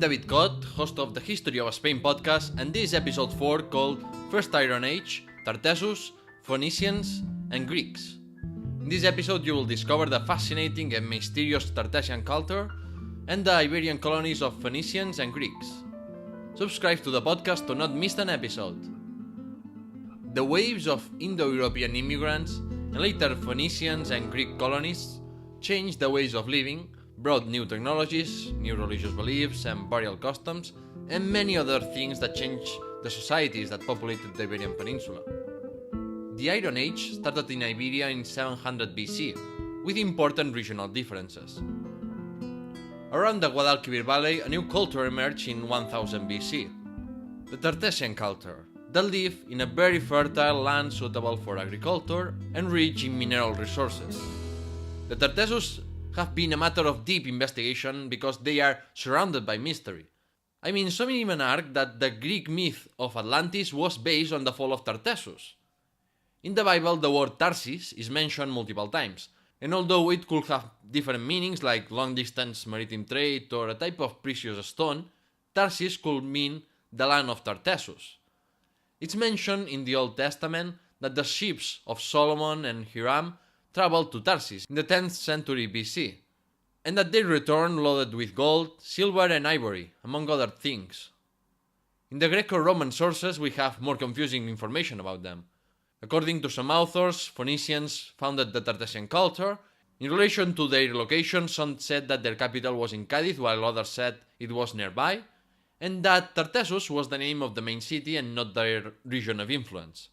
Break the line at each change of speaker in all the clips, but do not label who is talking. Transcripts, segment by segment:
David Cott, host of the History of Spain podcast, and this is episode 4 called First Iron Age, Tartessus, Phoenicians, and Greeks. In this episode you will discover the fascinating and mysterious Tartessian culture and the Iberian colonies of Phoenicians and Greeks. Subscribe to the podcast to not miss an episode. The waves of Indo-European immigrants and later Phoenicians and Greek colonists changed the ways of living, brought new technologies, new religious beliefs and burial customs, and many other things that changed the societies that populated the Iberian Peninsula. The Iron Age started in Iberia in 700 BC, with important regional differences. Around the Guadalquivir Valley, a new culture emerged in 1000 BC, the Tartessian culture, that lived in a very fertile land suitable for agriculture and rich in mineral resources. The Tartessus have been a matter of deep investigation because they are surrounded by mystery. Some even argue that the Greek myth of Atlantis was based on the fall of Tartessus. In the Bible, the word Tarsis is mentioned multiple times, and although it could have different meanings like long-distance maritime trade or a type of precious stone, Tarsis could mean the land of Tartessus. It's mentioned in the Old Testament that the ships of Solomon and Hiram traveled to Tarsis in the 10th century BC, and that they returned loaded with gold, silver and ivory, among other things. In the Greco-Roman sources we have more confusing information about them. According to some authors, Phoenicians founded the Tartessian culture. In relation to their location, some said that their capital was in Cadiz, while others said it was nearby, and that Tartessus was the name of the main city and not their region of influence.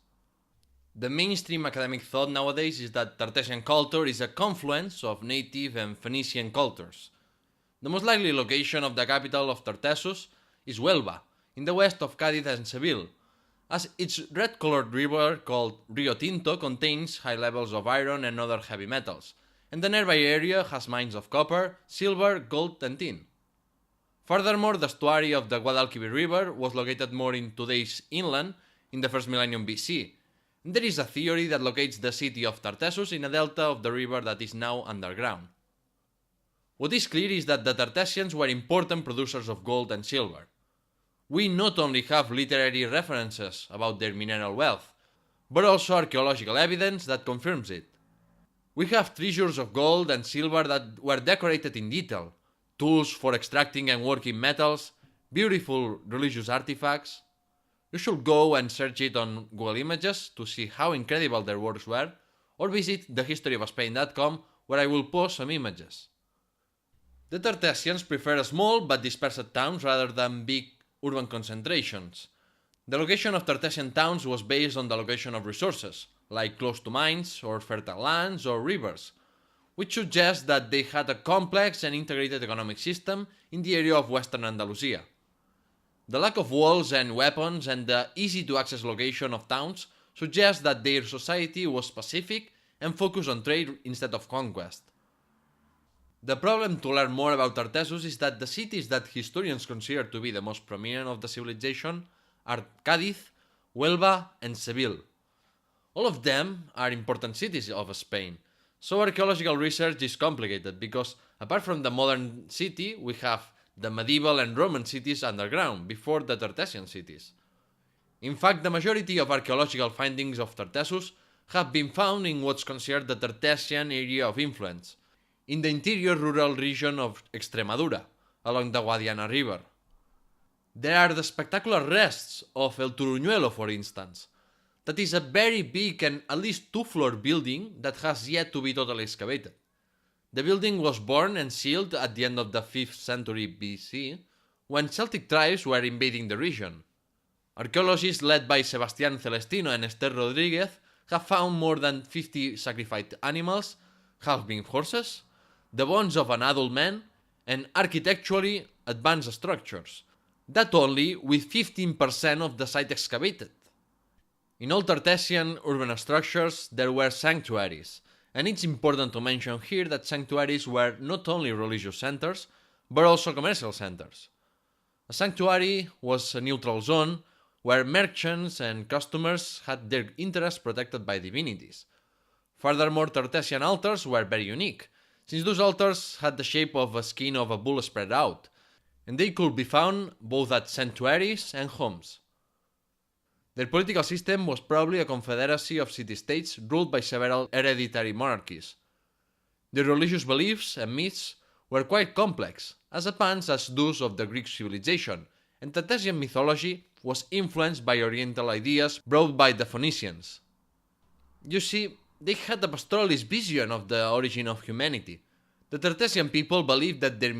The mainstream academic thought nowadays is that Tartessian culture is a confluence of native and Phoenician cultures. The most likely location of the capital of Tartessus is Huelva, in the west of Cadiz and Seville, as its red-colored river called Rio Tinto contains high levels of iron and other heavy metals, and the nearby area has mines of copper, silver, gold and tin. Furthermore, the estuary of the Guadalquivir River was located more in today's inland in the first millennium BC. There is a theory that locates the city of Tartessus in a delta of the river that is now underground. What is clear is that the Tartessians were important producers of gold and silver. We not only have literary references about their mineral wealth, but also archaeological evidence that confirms it. We have treasures of gold and silver that were decorated in detail, tools for extracting and working metals, beautiful religious artifacts. You should go and search it on Google Images to see how incredible their works were, or visit thehistoryofspain.com where I will post some images. The Tartessians prefer small but dispersed towns rather than big urban concentrations. The location of Tartessian towns was based on the location of resources, like close to mines or fertile lands or rivers, which suggests that they had a complex and integrated economic system in the area of western Andalusia. The lack of walls and weapons and the easy-to-access location of towns suggests that their society was pacific and focused on trade instead of conquest. The problem to learn more about Tartessus is that the cities that historians consider to be the most prominent of the civilization are Cadiz, Huelva and Seville. All of them are important cities of Spain, so archaeological research is complicated because apart from the modern city we have the medieval and Roman cities underground, before the Tartessian cities. In fact, the majority of archaeological findings of Tartessus have been found in what's considered the Tartessian area of influence, in the interior rural region of Extremadura, along the Guadiana River. There are the spectacular rests of El Turuñuelo, for instance. That is a very big and at least two-floor building that has yet to be totally excavated. The building was born and sealed at the end of the 5th century BC, when Celtic tribes were invading the region. Archaeologists led by Sebastián Celestino and Esther Rodríguez have found more than 50 sacrificed animals, half-being horses, the bones of an adult man, and architecturally advanced structures. That only with 15% of the site excavated. In all Tartessian urban structures there were sanctuaries, and it's important to mention here that sanctuaries were not only religious centers, but also commercial centers. A sanctuary was a neutral zone where merchants and customers had their interests protected by divinities. Furthermore, Tartessian altars were very unique, since those altars had the shape of a skin of a bull spread out, and they could be found both at sanctuaries and homes. Their political system was probably a confederacy of city-states ruled by several hereditary monarchies. Their religious beliefs and myths were quite complex, as advanced as those of the Greek civilization, and Tartessian mythology was influenced by Oriental ideas brought by the Phoenicians. You see, they had a pastoralist vision of the origin of humanity. The Tartessian people believed that their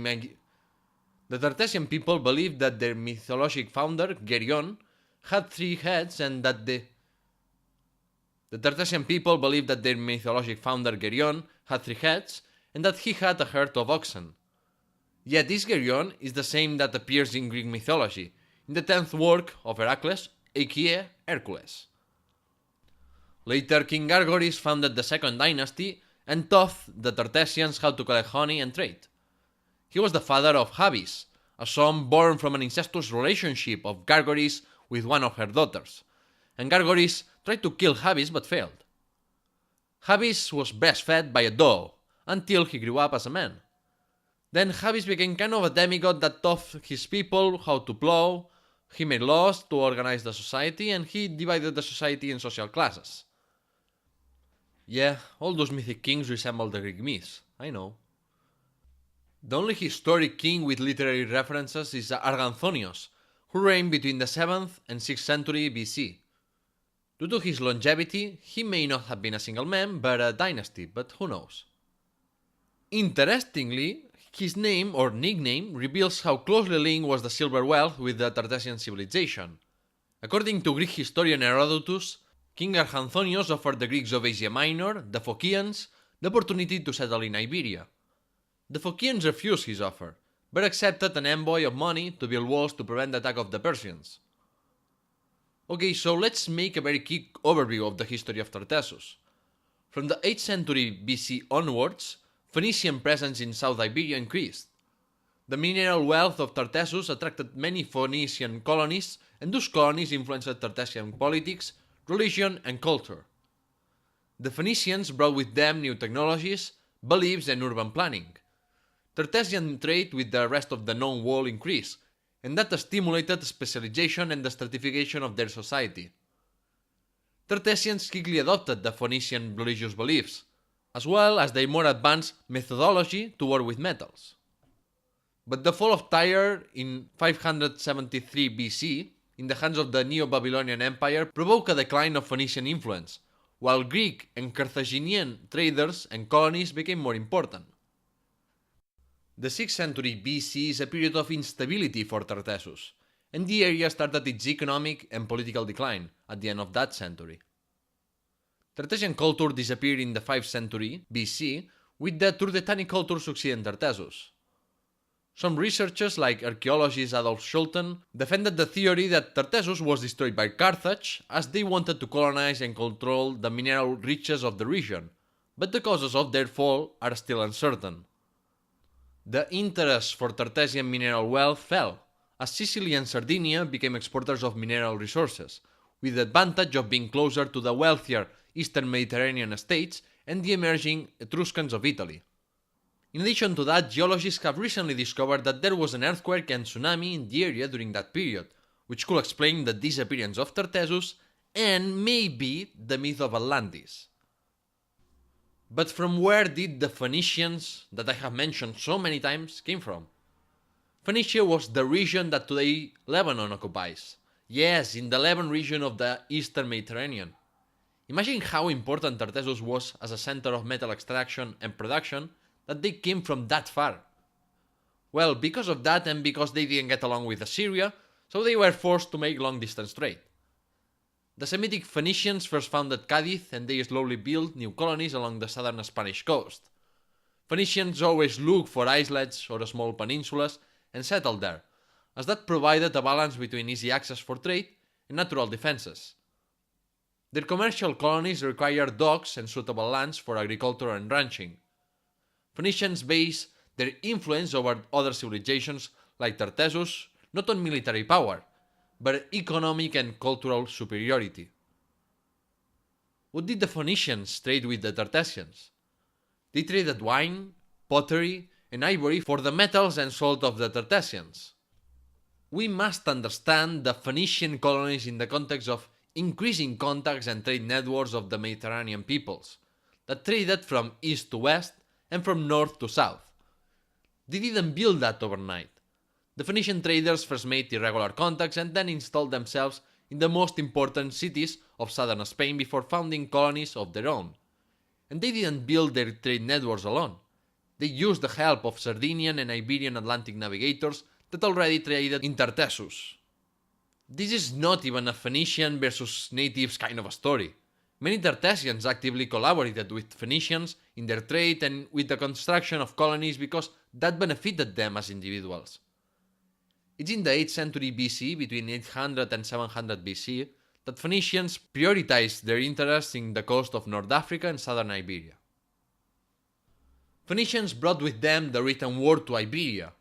mythologic founder, Geryon, had 3 heads and that the Tartessian people believed that their mythologic founder Geryon had 3 heads and that he had a herd of oxen. Yet this Geryon is the same that appears in Greek mythology, in the 10th work of Heracles, aka Hercules. Later, King Gargoris founded the 2nd dynasty and taught the Tartessians how to collect honey and trade. He was the father of Habis, a son born from an incestuous relationship of Gargoris with one of her daughters, and Gargoris tried to kill Habis but failed. Habis was breastfed by a doe until he grew up as a man. Then Habis became kind of a demigod that taught his people how to plow, he made laws to organize the society, and he divided the society in social classes. Yeah, all those mythic kings resemble the Greek myths, I know. The only historic king with literary references is Arganthonios, who reigned between the 7th and 6th century BC. Due to his longevity, he may not have been a single man, but a dynasty, but who knows. Interestingly, his name or nickname reveals how closely linked was the silver wealth with the Tartessian civilization. According to Greek historian Herodotus, King Arganthonios offered the Greeks of Asia Minor, the Phocians, the opportunity to settle in Iberia. The Phocians refused his offer, but accepted an envoy of money to build walls to prevent the attack of the Persians. Okay, so let's make a very quick overview of the history of Tartessus. From the 8th century BC onwards, Phoenician presence in South Iberia increased. The mineral wealth of Tartessus attracted many Phoenician colonies, and those colonies influenced Tartessian politics, religion, and culture. The Phoenicians brought with them new technologies, beliefs, and urban planning. Tartessian trade with the rest of the known world increased, and that stimulated specialization and the stratification of their society. Tartessians quickly adopted the Phoenician religious beliefs, as well as their more advanced methodology to work with metals. But the fall of Tyre in 573 BC, in the hands of the Neo-Babylonian Empire, provoked a decline of Phoenician influence, while Greek and Carthaginian traders and colonies became more important. The 6th century BC is a period of instability for Tartessus, and the area started its economic and political decline at the end of that century. Tartessian culture disappeared in the 5th century BC, with the Turdetani culture succeeding Tartessus. Some researchers, like archaeologist Adolf Schulten, defended the theory that Tartessus was destroyed by Carthage as they wanted to colonize and control the mineral riches of the region, but the causes of their fall are still uncertain. The interest for Tartessian mineral wealth fell, as Sicily and Sardinia became exporters of mineral resources, with the advantage of being closer to the wealthier Eastern Mediterranean states and the emerging Etruscans of Italy. In addition to that, geologists have recently discovered that there was an earthquake and tsunami in the area during that period, which could explain the disappearance of Tartessus and maybe the myth of Atlantis. But from where did the Phoenicians, that I have mentioned so many times, came from? Phoenicia was the region that today Lebanon occupies. Yes, in the Levant region of the Eastern Mediterranean. Imagine how important Tartessus was as a center of metal extraction and production that they came from that far. Well, because of that and because they didn't get along with Assyria, so they were forced to make long-distance trade. The Semitic Phoenicians first founded Cadiz and they slowly built new colonies along the southern Spanish coast. Phoenicians always looked for islets or small peninsulas and settled there, as that provided a balance between easy access for trade and natural defenses. Their commercial colonies required docks and suitable lands for agriculture and ranching. Phoenicians based their influence over other civilizations like Tartessus not on military power, but economic and cultural superiority. What did the Phoenicians trade with the Tartessians? They traded wine, pottery, and ivory for the metals and salt of the Tartessians. We must understand the Phoenician colonies in the context of increasing contacts and trade networks of the Mediterranean peoples that traded from east to west and from north to south. They didn't build that overnight. The Phoenician traders first made irregular contacts and then installed themselves in the most important cities of southern Spain before founding colonies of their own. And they didn't build their trade networks alone. They used the help of Sardinian and Iberian Atlantic navigators that already traded in Tartessus. This is not even a Phoenician versus natives kind of a story. Many Tartessians actively collaborated with Phoenicians in their trade and with the construction of colonies because that benefited them as individuals. It's in the 8th century BC, between 800 and 700 BC, that Phoenicians prioritized their interests in the coast of North Africa and southern Iberia. Phoenicians brought with them the written word to Iberia: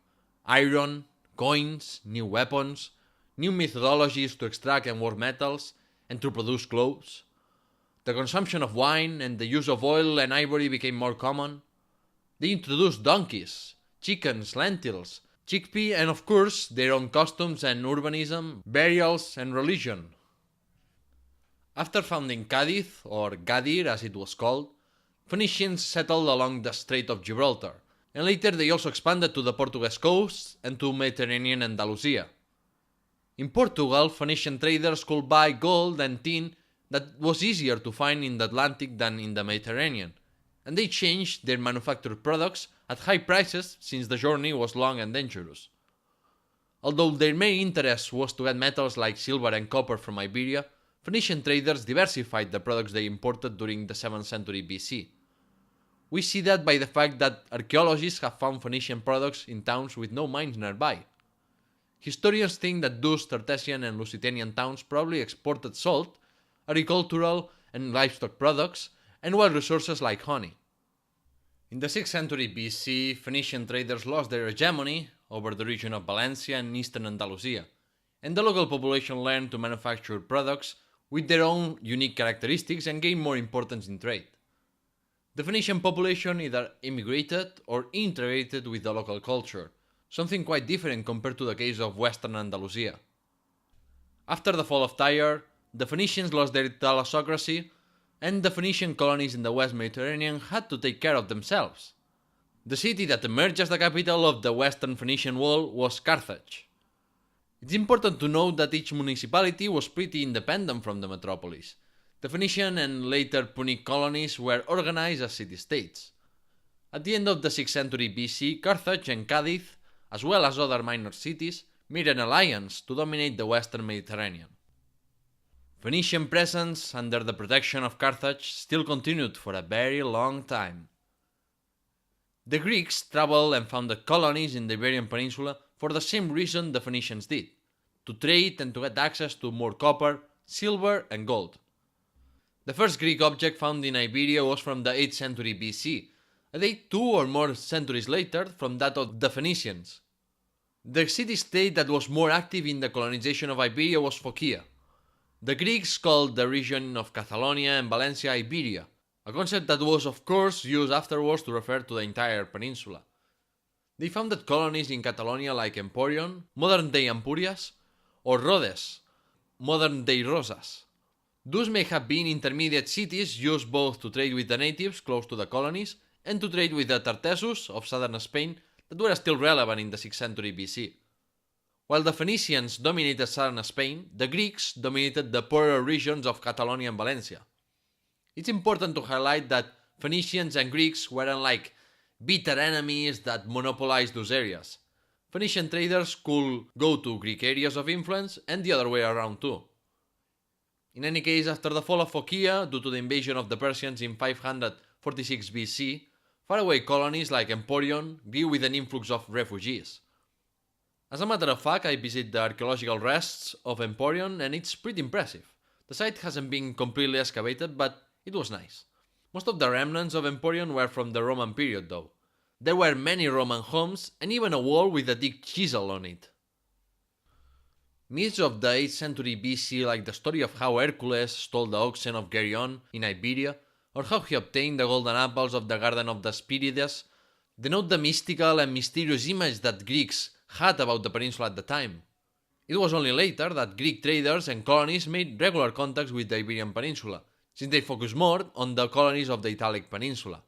iron, coins, new weapons, new methodologies to extract and work metals, and to produce clothes. The consumption of wine and the use of oil and ivory became more common. They introduced donkeys, chickens, lentils, chickpea, and of course their own customs and urbanism, burials, and religion. After founding Cadiz, or Gadir as it was called, Phoenicians settled along the Strait of Gibraltar, and later they also expanded to the Portuguese coast and to Mediterranean Andalusia. In Portugal, Phoenician traders could buy gold and tin that was easier to find in the Atlantic than in the Mediterranean, and they changed their manufactured products at high prices since the journey was long and dangerous. Although their main interest was to get metals like silver and copper from Iberia, Phoenician traders diversified the products they imported during the 7th century BC. We see that by the fact that archaeologists have found Phoenician products in towns with no mines nearby. Historians think that those Tartessian and Lusitanian towns probably exported salt, agricultural and livestock products, and wild resources like honey. In the 6th century BC, Phoenician traders lost their hegemony over the region of Valencia and eastern Andalusia, and the local population learned to manufacture products with their own unique characteristics and gained more importance in trade. The Phoenician population either immigrated or integrated with the local culture, something quite different compared to the case of western Andalusia. After the fall of Tyre, the Phoenicians lost their thalassocracy, and the Phoenician colonies in the West Mediterranean had to take care of themselves. The city that emerged as the capital of the Western Phoenician Wall was Carthage. It's important to note that each municipality was pretty independent from the metropolis. The Phoenician and later Punic colonies were organized as city-states. At the end of the 6th century BC, Carthage and Cadiz, as well as other minor cities, made an alliance to dominate the Western Mediterranean. Phoenician presence under the protection of Carthage still continued for a very long time. The Greeks traveled and founded colonies in the Iberian Peninsula for the same reason the Phoenicians did: to trade and to get access to more copper, silver, and gold. The first Greek object found in Iberia was from the 8th century BC, a date 2 or more centuries later from that of the Phoenicians. The city-state that was more active in the colonization of Iberia was Phocia. The Greeks called the region of Catalonia and Valencia Iberia, a concept that was of course used afterwards to refer to the entire peninsula. They founded colonies in Catalonia like Emporion, modern-day Ampurias, or Rhodes, modern-day Rosas. Those may have been intermediate cities used both to trade with the natives close to the colonies and to trade with the Tartessus of southern Spain that were still relevant in the 6th century BC. While the Phoenicians dominated southern Spain, the Greeks dominated the poorer regions of Catalonia and Valencia. It's important to highlight that Phoenicians and Greeks weren't like bitter enemies that monopolized those areas. Phoenician traders could go to Greek areas of influence and the other way around too. In any case, after the fall of Phocia due to the invasion of the Persians in 546 BC, faraway colonies like Emporion grew with an influx of refugees. As a matter of fact, I visited the archaeological rests of Emporion and it's pretty impressive. The site hasn't been completely excavated, but it was nice. Most of the remnants of Emporion were from the Roman period though. There were many Roman homes and even a wall with a big chisel on it. Myths of the 8th century BC, like the story of how Hercules stole the oxen of Geryon in Iberia, or how he obtained the golden apples of the Garden of the Hesperides, denote the mystical and mysterious image that Greeks had about the peninsula at the time. It was only later that Greek traders and colonies made regular contacts with the Iberian Peninsula, since they focused more on the colonies of the Italic Peninsula.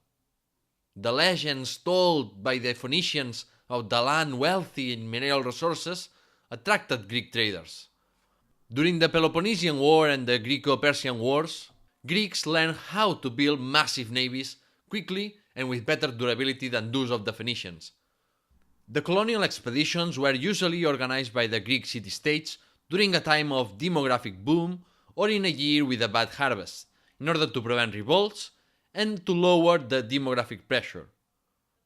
The legends told by the Phoenicians of the land wealthy in mineral resources attracted Greek traders. During the Peloponnesian War and the Greco-Persian Wars, Greeks learned how to build massive navies quickly and with better durability than those of the Phoenicians. The colonial expeditions were usually organized by the Greek city-states during a time of demographic boom or in a year with a bad harvest, in order to prevent revolts and to lower the demographic pressure.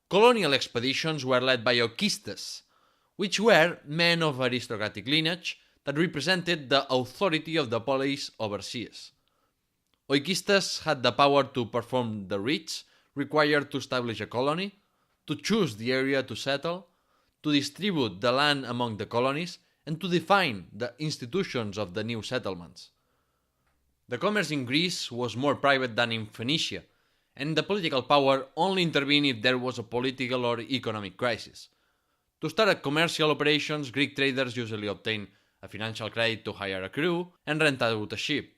Colonial expeditions were led by oikistes, which were men of aristocratic lineage that represented the authority of the polis overseas. Oikistes had the power to perform the rites required to establish a colony, to choose the area to settle, to distribute the land among the colonies, and to define the institutions of the new settlements. The commerce in Greece was more private than in Phoenicia, and the political power only intervened if there was a political or economic crisis. To start commercial operations, Greek traders usually obtained a financial credit to hire a crew and rent out a ship.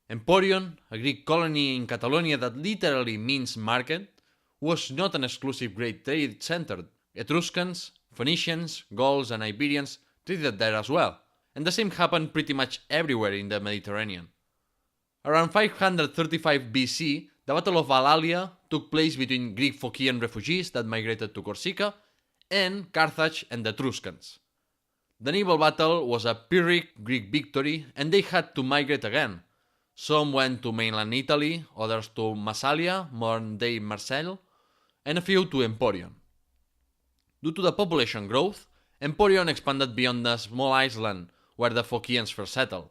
Emporion, a Greek colony in Catalonia that literally means market, was not an exclusive great trade center. Etruscans, Phoenicians, Gauls, and Iberians traded there as well, and the same happened pretty much everywhere in the Mediterranean. Around 535 BC, the Battle of Alalia took place between Greek Phocian refugees that migrated to Corsica and Carthage and the Etruscans. The naval battle was a Pyrrhic Greek victory, and they had to migrate again. Some went to mainland Italy, others to Massalia, modern-day Marseille, and a few to Emporion. Due to the population growth, Emporion expanded beyond the small island where the Phocians first settled.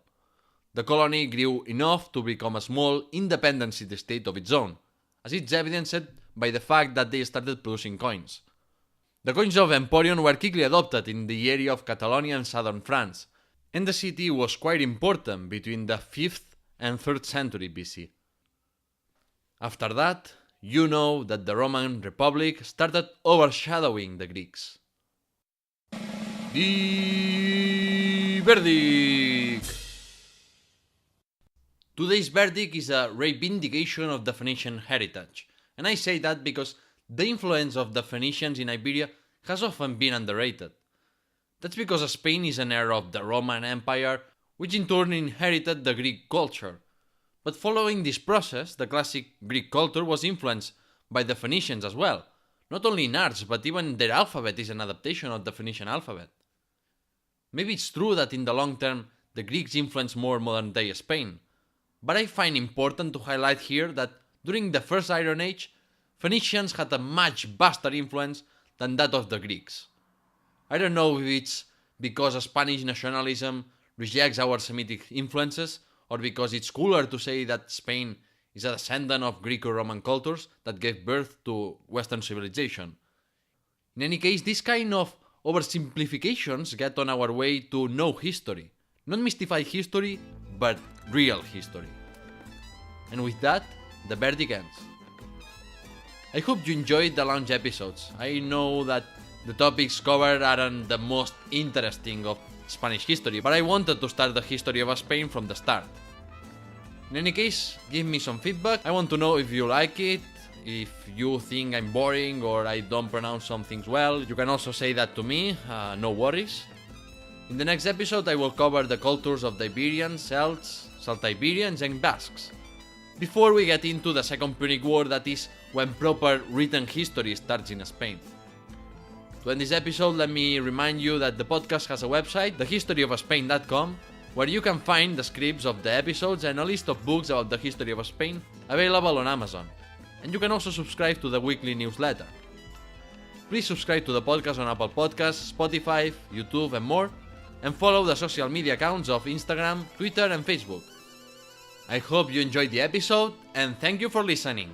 The colony grew enough to become a small, independent city-state of its own, as it's evidenced by the fact that they started producing coins. The coins of Emporion were quickly adopted in the area of Catalonia and southern France, and the city was quite important between the 5th and 3rd century BC. After that, you know that the Roman Republic started overshadowing the Greeks. The verdict! Today's verdict is a reivindication of the Phoenician heritage, and I say that because the influence of the Phoenicians in Iberia has often been underrated. That's because Spain is an era of the Roman Empire, which in turn inherited the Greek culture. But following this process, the classic Greek culture was influenced by the Phoenicians as well. Not only in arts, but even their alphabet is an adaptation of the Phoenician alphabet. Maybe it's true that in the long term, the Greeks influenced more modern-day Spain, but I find important to highlight here that during the First Iron Age, Phoenicians had a much vaster influence than that of the Greeks. I don't know if it's because Spanish nationalism rejects our Semitic influences, or because it's cooler to say that Spain is a descendant of Greco-Roman cultures that gave birth to Western civilization. In any case, these kind of oversimplifications get on our way to know history. Not mystified history, but real history. And with that, the verdict ends. I hope you enjoyed the launch episodes. I know that the topics covered aren't the most interesting of Spanish history, but I wanted to start the history of Spain from the start. In any case, give me some feedback. I want to know if you like it, if you think I'm boring or I don't pronounce some things well. You can also say that to me, no worries. In the next episode I will cover the cultures of the Iberians, Celts, Celtiberians and Basques. Before we get into the Second Punic War, that is when proper written history starts in Spain. To end this episode, let me remind you that the podcast has a website, thehistoryofspain.com, where you can find the scripts of the episodes and a list of books about the history of Spain available on Amazon. And you can also subscribe to the weekly newsletter. Please subscribe to the podcast on Apple Podcasts, Spotify, YouTube and more, and follow the social media accounts of Instagram, Twitter and Facebook. I hope you enjoyed the episode, and thank you for listening.